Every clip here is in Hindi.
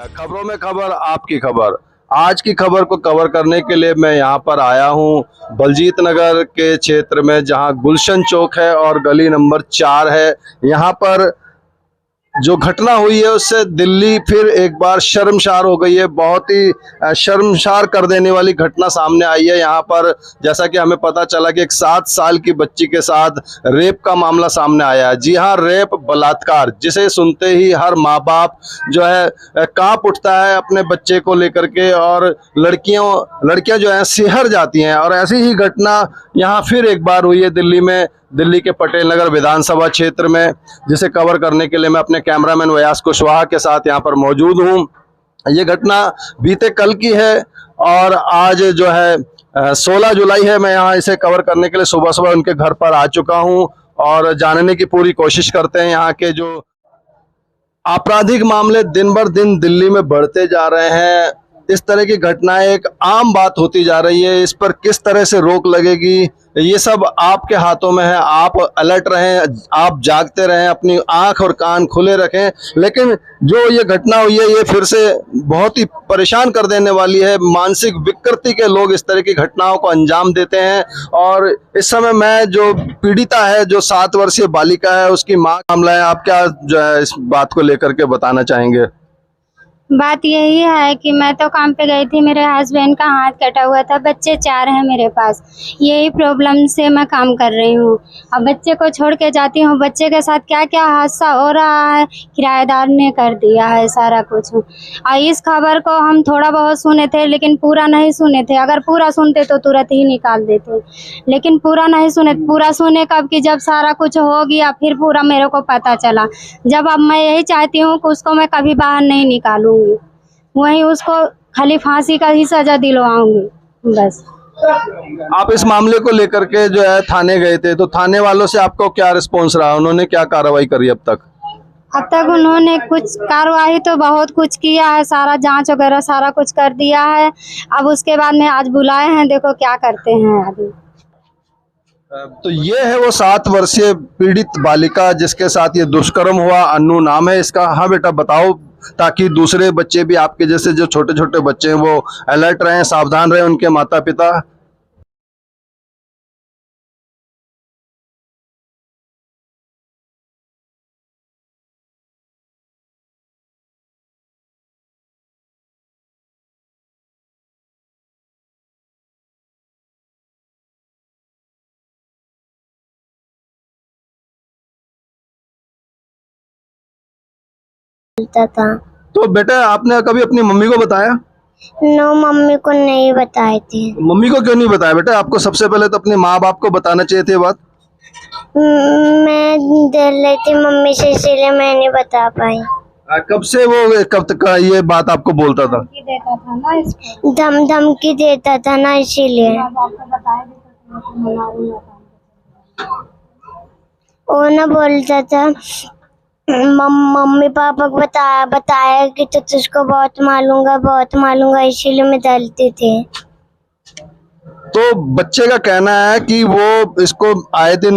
खबरों में खबर, आपकी खबर। आज की खबर को कवर करने के लिए मैं यहाँ पर आया हूँ बलजीत नगर के क्षेत्र में, जहाँ गुलशन चौक है और गली नंबर 4 है। यहाँ पर जो घटना हुई है उससे दिल्ली फिर एक बार शर्मसार हो गई है। बहुत ही शर्मसार कर देने वाली घटना सामने आई है। यहाँ पर जैसा कि हमें पता चला कि एक 7 साल की बच्ची के साथ रेप का मामला सामने आया है। जी हाँ, रेप, बलात्कार, जिसे सुनते ही हर माँ बाप जो है कांप उठता है अपने बच्चे को लेकर के, और लड़कियां जो है सिहर जाती हैं। और ऐसी ही घटना यहाँ फिर एक बार हुई है दिल्ली में, दिल्ली के पटेल नगर विधानसभा क्षेत्र में, जिसे कवर करने के लिए मैं अपने कैमरामैन व्यास कुशवाहा के साथ यहाँ पर मौजूद हूँ। ये घटना बीते कल की है और आज जो है 16 जुलाई है। मैं यहाँ इसे कवर करने के लिए सुबह सुबह उनके घर पर आ चुका हूँ और जानने की पूरी कोशिश करते हैं। यहाँ के जो आपराधिक मामले दिन बर दिन दिल्ली में बढ़ते जा रहे हैं। इस तरह की घटनाएं एक आम बात होती जा रही है। इस पर किस तरह से रोक लगेगी, ये सब आपके हाथों में है। आप अलर्ट रहें, आप जागते रहें, अपनी आंख और कान खुले रखें। लेकिन जो ये घटना हुई है, ये फिर से बहुत ही परेशान कर देने वाली है। मानसिक विकृति के लोग इस तरह की घटनाओं को अंजाम देते हैं। और इस समय मैं जो पीड़िता है, जो 7 वर्षीय बालिका है, उसकी मां का मामला है। आप क्या जो है इस बात को लेकर के बताना चाहेंगे? बात यही है कि मैं तो काम पे गई थी, मेरे हस्बैंड का हाथ कटा हुआ था, बच्चे 4 हैं मेरे पास। यही प्रॉब्लम से मैं काम कर रही हूँ। अब बच्चे को छोड़ के जाती हूँ, बच्चे के साथ क्या क्या हादसा हो रहा है, किराएदार ने कर दिया है सारा कुछ। और इस खबर को हम थोड़ा बहुत सुने थे, लेकिन पूरा नहीं सुने थे। अगर पूरा सुनते तो तुरंत ही निकाल देते, लेकिन पूरा नहीं सुने। पूरा सुने कब कि जब सारा कुछ हो गया, फिर पूरा मेरे को पता चला। जब अब मैं यही चाहती हूँ कि उसको मैं कभी बाहर नहीं निकालूंगी, वहीं उसको खाली फांसी का ही सजा दिलवाऊंगी बस। आप इस मामले को लेकर के जो है थाने गए थे, तो थाने वालों से आपको क्या रिस्पॉन्स रहा? उन्होंने क्या कार्रवाई करी अब तक? अब तक उन्होंने कुछ कार्रवाई तो बहुत कुछ किया है, सारा जांच वगैरह सारा कुछ कर दिया है। अब उसके बाद में आज बुलाए हैं, देखो क्या करते हैं अभी। तो ये है वो 7 वर्षीय पीड़ित बालिका जिसके साथ ये दुष्कर्म हुआ। अन्नू नाम है इसका। हाँ बेटा बताओ, ताकि दूसरे बच्चे भी आपके जैसे जो छोटे छोटे बच्चे हैं वो अलर्ट रहें, सावधान रहें, उनके माता पिता। था तो बेटा आपने कभी अपनी मम्मी को बताया? नो, मम्मी को नहीं बताए थे। मम्मी को क्यों नहीं बताया बेटा? आपको सबसे पहले तो अपने माँ बाप को बताना चाहिए थी बात। मैं डर रही थी मम्मी से, इसीलिए मैं नहीं बता पाई। कब से वो, कब तक का ये बात आपको बोलता था? धमकी देता था ना, इसीलिए। वो ना बोलता था मम्मी पापा को बताया कि तो तुझको बहुत मालूंगा, इसीलिए मैं डरती थी। तो बच्चे का कहना है कि वो इसको आए दिन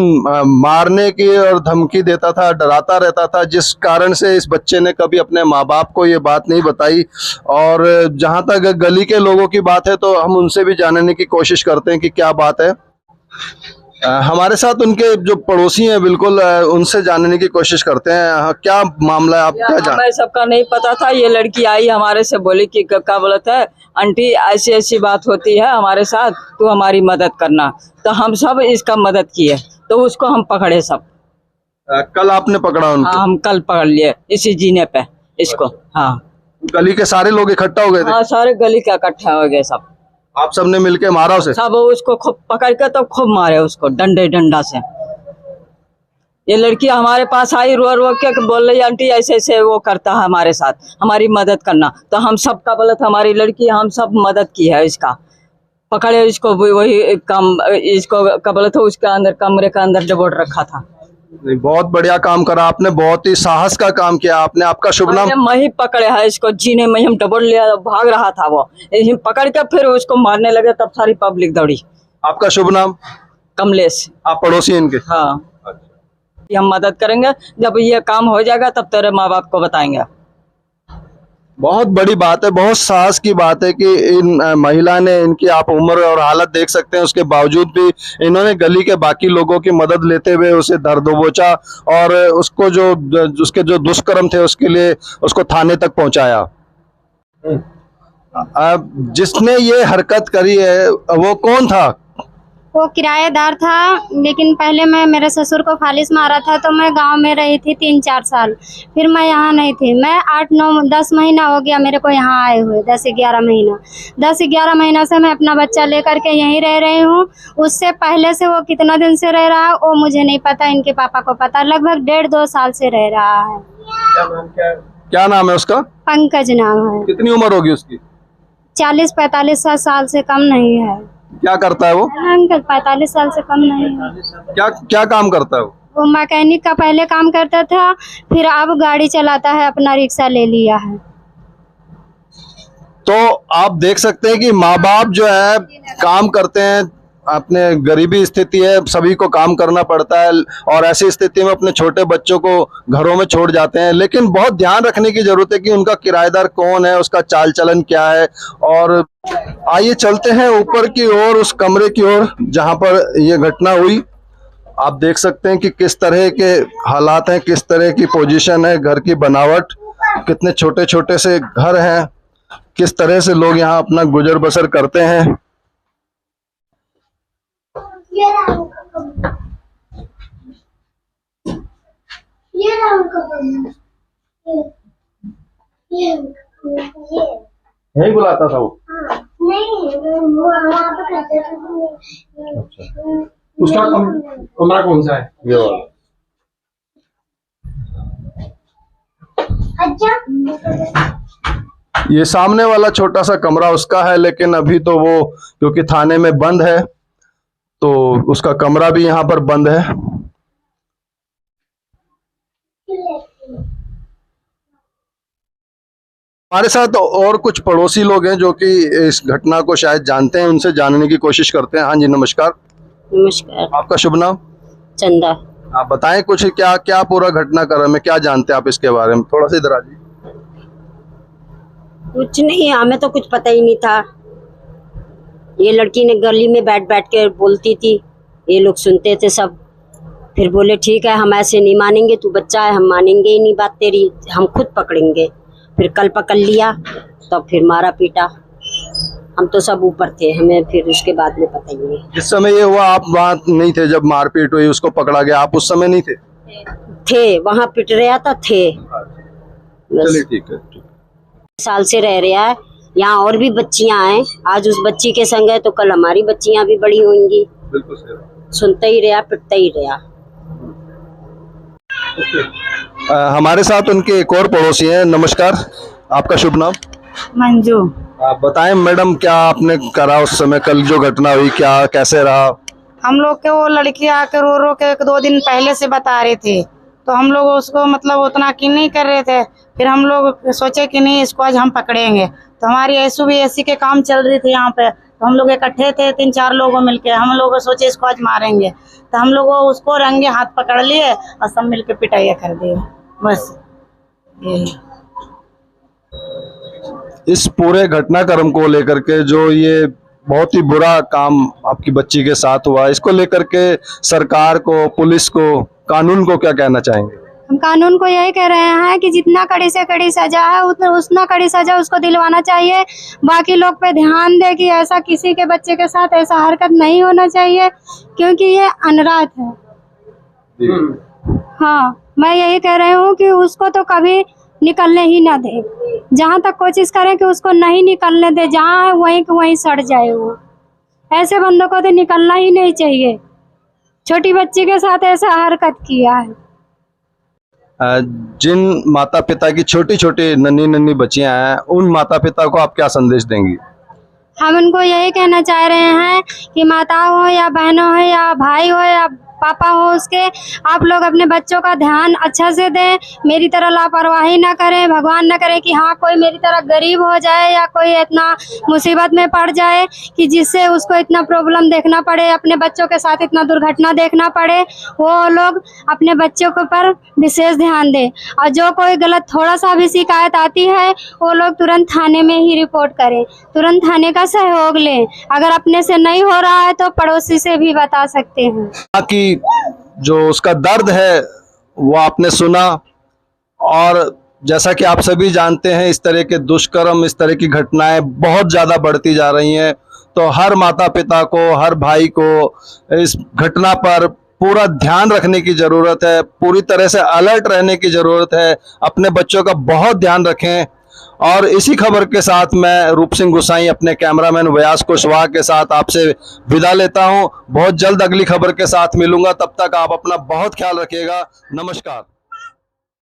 मारने की और धमकी देता था, डराता रहता था, जिस कारण से इस बच्चे ने कभी अपने माँ बाप को ये बात नहीं बताई। और जहाँ तक गली के लोगों की बात है, तो हम उनसे भी जानने की कोशिश करते हैं कि क्या बात है। हमारे साथ उनके जो पड़ोसी हैं, बिल्कुल उनसे जानने की कोशिश करते हैं। क्या मामला है, आप क्या जान? हमें सबका नहीं पता था। ये लड़की आई हमारे से, बोली कि क्या बोलत है आंटी, ऐसी ऐसी बात होती है हमारे साथ, तू हमारी मदद करना। तो हम सब इसका मदद किए, तो उसको हम पकड़े सब। कल आपने पकड़ा उनको? हाँ, हम कल पकड़ लिए इसी जीने पे इसको। हाँ, गली के सारे लोग इकट्ठा हो गए थे? हाँ, सारे गली का इकट्ठा हो गए सब। आप सबने मिलके मारा उसे? सब उसको खूब पकड़ के तो खूब मारे उसको डंडा से। ये लड़की हमारे पास आई, रो के बोल रही आंटी ऐसे ऐसे वो करता है हमारे साथ, हमारी मदद करना। तो हम सब का बोला था, हमारी लड़की, हम सब मदद की है इसका। पकड़े इसको, वही काम इसको क्या बोला था, उसके अंदर कमरे के अंदर दबोच रखा था। नहीं, बहुत बढ़िया काम करा आपने, बहुत ही साहस का काम किया आपने। आपका शुभ नाम? वही पकड़े है इसको, जीने में हम दबोच लिया, भाग रहा था वो, पकड़ के फिर उसको मारने लगे, तब सारी पब्लिक दौड़ी। आपका शुभ नाम? कमलेश। आप पड़ोसी इनके? हाँ, हम मदद करेंगे। जब ये काम हो जाएगा तब तेरे माँ बाप को बताएंगे। बहुत बड़ी बात है, बहुत साहस की बात है कि इन महिला ने, इनकी आप उम्र और हालत देख सकते हैं, उसके बावजूद भी इन्होंने गली के बाकी लोगों की मदद लेते हुए उसे दर दबोचा और उसको जो उसके जो दुष्कर्म थे उसके लिए उसको थाने तक पहुंचाया। अब जिसने ये हरकत करी है वो कौन था? वो किराएदार था, लेकिन पहले मैं मेरे ससुर को फालिस मारा था तो मैं गांव में रही थी 3-4 साल। फिर मैं यहाँ नहीं थी। मैं 8-9-10 महीना हो गया मेरे को यहाँ आए हुए, 10-11 महीना। 10-11 महीना से मैं अपना बच्चा लेकर के यहीं रह रही हूँ। उससे पहले से वो कितना दिन से रह रहा है वो मुझे नहीं पता, इनके पापा को पता। लगभग 1.5-2 साल से रह रहा है। क्या नाम है उसका? पंकज नाम है। कितनी उम्र होगी उसकी? 40-45 साल से कम नहीं है। क्या करता है वो? अंकल 45 साल से कम नहीं है। क्या क्या काम करता है वो? वो मैकेनिक का पहले काम करता था, फिर अब गाड़ी चलाता है, अपना रिक्शा ले लिया है। तो आप देख सकते हैं कि माँ बाप जो है काम करते हैं, अपने गरीबी स्थिति है, सभी को काम करना पड़ता है और ऐसी स्थिति में अपने छोटे बच्चों को घरों में छोड़ जाते हैं। लेकिन बहुत ध्यान रखने की जरूरत है कि उनका किराएदार कौन है, उसका चाल चलन क्या है। और आइए चलते हैं ऊपर की ओर, उस कमरे की ओर जहां पर ये घटना हुई। आप देख सकते हैं कि किस तरह के हालात हैं, किस तरह की पोजीशन है, घर की बनावट, कितने छोटे छोटे से घर हैं, किस तरह से लोग यहाँ अपना गुजर बसर करते हैं। यही बुलाता था वो? नहीं, वो वहाँ पे कहते थे। अच्छा, उसका कमरा कौन सा है? ये वाला। अच्छा, ये सामने वाला छोटा सा कमरा उसका है, लेकिन अभी तो वो क्योंकि थाने में बंद है तो उसका कमरा भी यहाँ पर बंद है। हमारे साथ और कुछ पड़ोसी लोग हैं जो कि इस घटना को शायद जानते हैं, उनसे जानने की कोशिश करते हैं। हाँ जी, नमस्कार। नमस्कार। आपका शुभ नाम? चंदा। आप बताएं कुछ, क्या क्या पूरा घटनाक्रम है, क्या जानते हैं आप इसके बारे में? थोड़ा सा इधर आ जाइए। कुछ नहीं, हमें तो कुछ पता ही नहीं था। ये लड़की ने गली में बैठ बैठ के बोलती थी, ये लोग सुनते थे सब। फिर बोले ठीक है, हम ऐसे नहीं मानेंगे, तू बच्चा है, हम मानेंगे ही नहीं बात तेरी, हम खुद पकड़ेंगे। फिर कल पकड़ लिया, तब फिर मारा पीटा। हम तो सब ऊपर थे, हमें फिर उसके बाद में पता ही नहीं। जिस समय ये हुआ आप वहाँ नहीं थे, जब मारपीट हुई उसको पकड़ा गया, आप उस समय नहीं थे? थे, वहाँ पिट रहा था, थे। चलिए ठीक है, ठीक। साल से रह रहा है यहाँ, और भी बच्चियां हैं। आज उस बच्ची के संग है तो कल हमारी बच्चियां भी बड़ी होंगी। बिल्कुल सही। सुनता ही रहा, पिटता ही रहा। हमारे साथ उनके एक और पड़ोसी हैं। नमस्कार, आपका शुभ नाम? मंजू। आप बताएं मैडम, क्या आपने करा उस समय, कल जो घटना हुई, क्या कैसे रहा? हम लोग के वो लड़की आकर रो रो के 1-2 दिन पहले से बता रहे थे, तो हम लोग उसको मतलब उतना यकीन नहीं कर रहे थे। फिर हम लोग सोचे कि नहीं, इसको आज हम पकड़ेंगे। तो हमारी ऐसी के काम चल रही थी यहाँ पे, तो हम लोग इकट्ठे थे 3-4 लोग मिलके। हम लोग सोचे इसको आज मारेंगे, तो हम लोग उसको रंगे हाथ पकड़ लिए और सब मिलके पिटाई कर दिए। बस यही। इस पूरे घटनाक्रम को लेकर के जो ये बहुत ही बुरा काम आपकी बच्ची के साथ हुआ, इसको लेकर के सरकार को, पुलिस को, कानून को क्या कहना चाहेंगे? हम कानून को यही कह रहे हैं कि जितना कड़ी से कड़ी सजा है उतना कड़ी सजा उसको दिलवाना चाहिए। बाकी लोग पे ध्यान दे कि ऐसा किसी के बच्चे के साथ ऐसा हरकत नहीं होना चाहिए, क्योंकि ये अनराध है। हाँ, मैं यही कह रही हूँ कि उसको तो कभी निकलने ही ना दे। जहाँ तक कोशिश करें कि उसको नहीं निकलने दे, जहाँ है वहीं के वहीं सड़ जाए। वो ऐसे बंदों को तो निकलना ही नहीं चाहिए। छोटी बच्ची के साथ ऐसा हरकत किया है। जिन माता पिता की छोटी छोटी नन्ही नन्ही बच्चियां हैं, उन माता पिता को आप क्या संदेश देंगी? हम उनको यही कहना चाह रहे हैं कि माताओं हो या बहनों हो या भाई हो या पापा हो उसके, आप लोग अपने बच्चों का ध्यान अच्छा से दें, मेरी तरह लापरवाही ना करें, भगवान ना करे कि हाँ कोई मेरी तरह गरीब हो जाए या कोई इतना मुसीबत में पड़ जाए कि जिससे उसको इतना प्रॉब्लम देखना पड़े, अपने बच्चों के साथ इतना दुर्घटना देखना पड़े। वो लोग अपने बच्चों के ऊपर विशेष ध्यान दें, और जो कोई गलत थोड़ा सा भी शिकायत आती है वो लोग तुरंत थाने में ही रिपोर्ट करें, तुरंत थाने का सहयोग लें। अगर अपने से नहीं हो रहा है तो पड़ोसी से भी बता सकते हैं। कि जो उसका दर्द है वो आपने सुना, और जैसा कि आप सभी जानते हैं इस तरह के दुष्कर्म, इस तरह की घटनाएं बहुत ज़्यादा बढ़ती जा रही हैं। तो हर माता पिता को, हर भाई को इस घटना पर पूरा ध्यान रखने की ज़रूरत है, पूरी तरह से अलर्ट रहने की ज़रूरत है, अपने बच्चों का बहुत ध्यान रखें। और इसी खबर के साथ मैं रूप सिंह गुसाई अपने कैमरामैन व्यास कुशवाहा के साथ आपसे विदा लेता हूं। बहुत जल्द अगली खबर के साथ मिलूंगा, तब तक आप अपना बहुत ख्याल रखिएगा। नमस्कार।